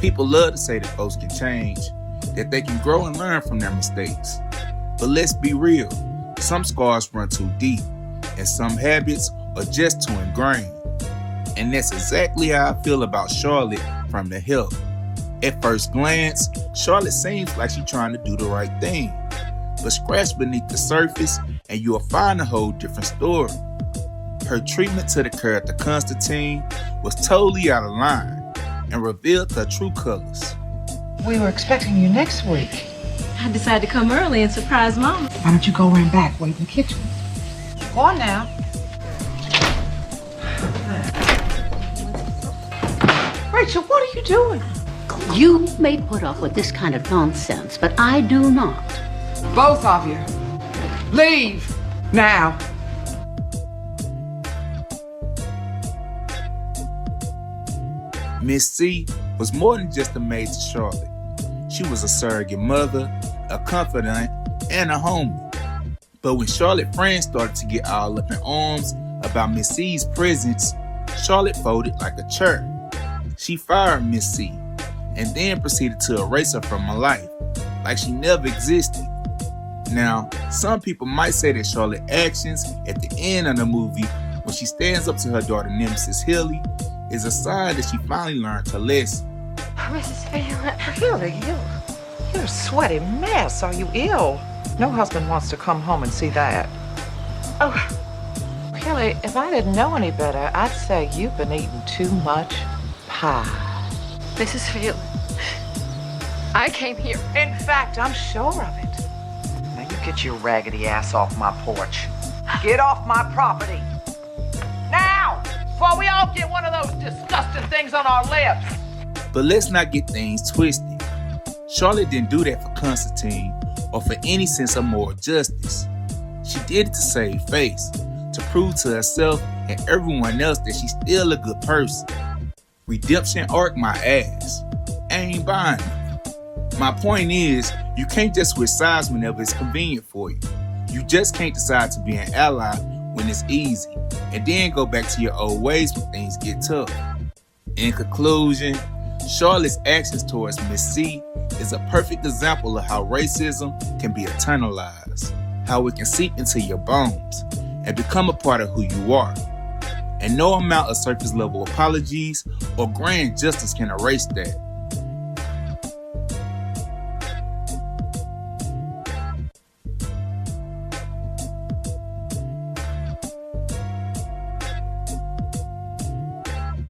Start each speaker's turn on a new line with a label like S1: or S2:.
S1: People love to say that folks can change, that they can grow and learn from their mistakes. But let's be real, some scars run too deep, and some habits are just too ingrained. And that's exactly how I feel about Charlotte from the help. At first glance, Charlotte seems like she's trying to do the right thing. But scratch beneath the surface and you'll find a whole different story. Her treatment to the character Constantine was totally out of line and revealed her true colors.
S2: We were expecting you next week.
S3: I decided to come early and surprise Mama.
S2: Why don't you go around back, wait in the kitchen? Go on now. Rachel, what are you doing?
S4: You may put up with this kind of nonsense, but I do not.
S2: Both of you. Leave now.
S1: Miss C was more than just a maid to Charlotte. She was a surrogate mother, a confidant, and a homie. But when Charlotte's friends started to get all up in arms about Miss C's presence, Charlotte folded like a chair. She fired Miss C and then proceeded to erase her from her life, like she never existed. Now, some people might say that Charlotte's actions at the end of the movie, when she stands up to her daughter Nemesis Hilly, is a sign that she finally learned her lesson.
S3: Mrs. Phelan.
S2: Hilly, you're a sweaty mess. Are you ill? No husband wants to come home and see that.
S3: Oh,
S2: Hilly, if I didn't know any better, I'd say you've been eating too much pie.
S3: Mrs. Phelan. I came here.
S2: In fact, I'm sure of it. Now you get your raggedy ass off my porch. Get off my property. Now, before we all get one of those disgusting things on our lips.
S1: But let's not get things twisted. Charlotte didn't do that for Constantine or for any sense of moral justice. She did it to save face, to prove to herself and everyone else that she's still a good person. Redemption arc my ass. I ain't buying it. My point is, you can't just switch sides whenever it's convenient for you. You just can't decide to be an ally when it's easy, and then go back to your old ways when things get tough. In conclusion, Charlotte's actions towards Miss C is a perfect example of how racism can be internalized, how it can seep into your bones and become a part of who you are. And no amount of surface level apologies or grand justice can erase that.